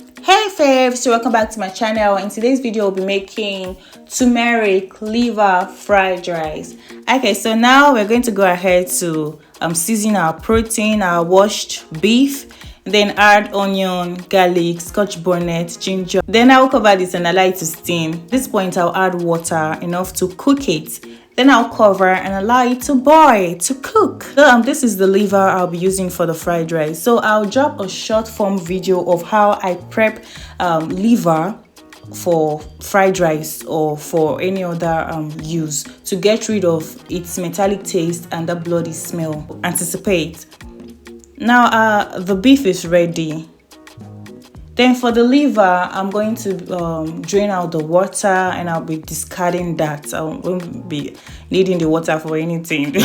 Hey faves, so welcome back to my channel. In today's video we'll be making turmeric liver fried rice. Okay, so now we're going to go ahead to season our protein, our washed beef, and then add onion, garlic, scotch bonnet, ginger. Then I'll cover this and allow it to steam. At this point I'll add water enough to cook it. Then I'll cover and allow it to boil, to cook. So this is the liver I'll be using for the fried rice. So I'll drop a short form video of how I prep liver for fried rice or for any other use to get rid of its metallic taste and the bloody smell. Anticipate. Now the beef is ready. Then for the liver, I'm going to drain out the water and I'll be discarding that. I won't be needing the water for anything.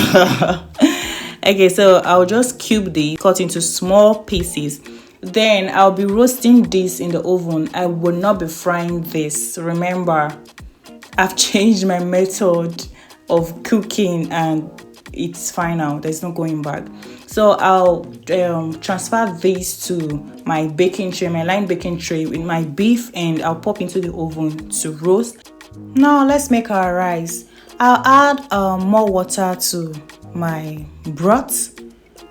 Okay, so I'll just cube this, cut into small pieces. Then I'll be roasting this in the oven. I will not be frying this. Remember, I've changed my method of cooking and it's final. There's no going back. So I'll transfer this to my baking tray, my lined baking tray with my beef, and I'll pop into the oven to roast. Now let's make our rice. I'll add more water to my broth.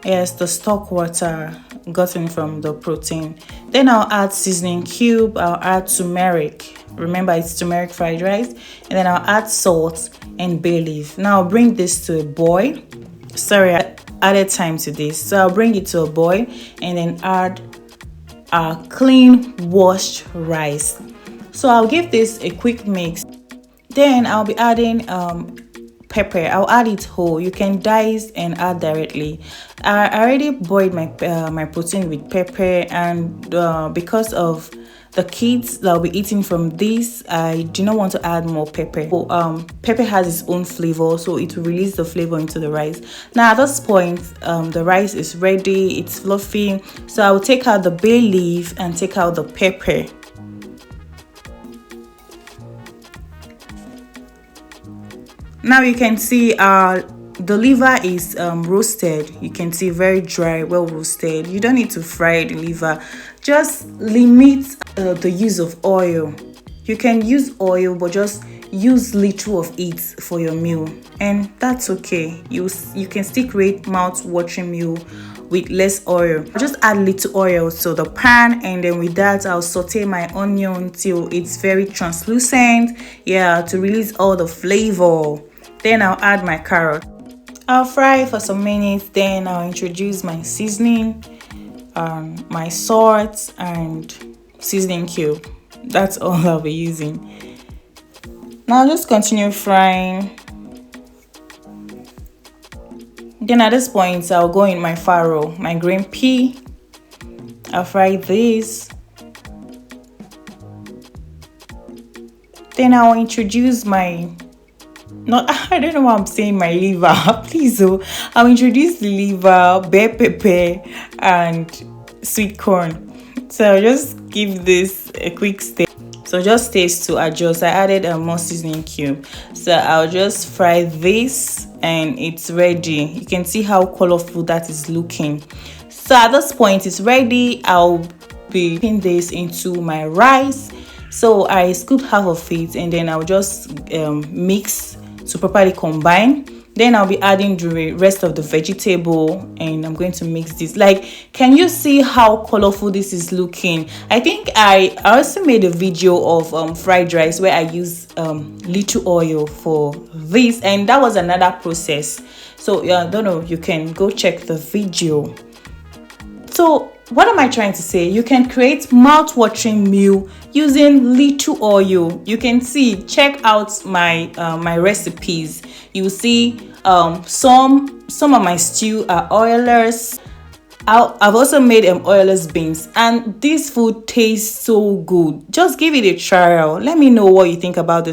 Yes, the stock water gotten from the protein. Then I'll add seasoning cube. I'll add turmeric. Remember, it's turmeric fried rice. And then I'll add salt and bay leaf. Now I'll bring this to a boil. Sorry, I added time to this. So I'll bring it to a boil and then add our clean washed rice. So I'll give this a quick mix. Then I'll be adding pepper. I'll add it whole. You can dice and add directly. I already boiled my my protein with pepper, and because of the kids that will be eating from this, I do not want to add more pepper. Pepper has its own flavor, so it will release the flavor into the rice. Now at this point, the rice is ready, it's fluffy. So I will take out the bay leaf and take out the pepper. Now you can see the liver is roasted. You can see very dry, well roasted. You don't need to fry the liver. Just limit the use of oil. You can use oil, but just use little of it for your meal, and that's okay. You can still create mouth-watering meal with less oil. I'll just add little oil to the pan, and then with that I'll saute my onion till it's very translucent, yeah, to release all the flavor. Then I'll add my carrot. I'll fry for some minutes. Then I'll introduce my seasoning, my salt and seasoning cube. That's all I'll be using. Now I'll just continue frying. Then at this point I'll go in my farro, my green pea. I'll fry this. Then I'll introduce my I don't know why I'm saying my liver. Please, I'll introduce the liver, bell pepper, and sweet corn. So I'll just give this a quick stir. So just taste to adjust. I added a more seasoning cube. So I'll just fry this and it's ready. You can see how colorful that is looking. So at this point it's ready. I'll be putting this into my rice. So I scoop half of it and then I'll just mix to properly combine. Then I'll be adding the rest of the vegetable and I'm going to mix this. Like, can you see how colorful this is looking? I think I also made a video of fried rice where I use little oil for this, and that was another process. So I don't know, you can go check the video. So what am I trying to say? You can create mouth-watering meal using little oil. You can see, check out my my recipes. You will see some of my stew are oilless. I've also made oilless beans, and this food tastes so good. Just give it a trial. Let me know what you think about this.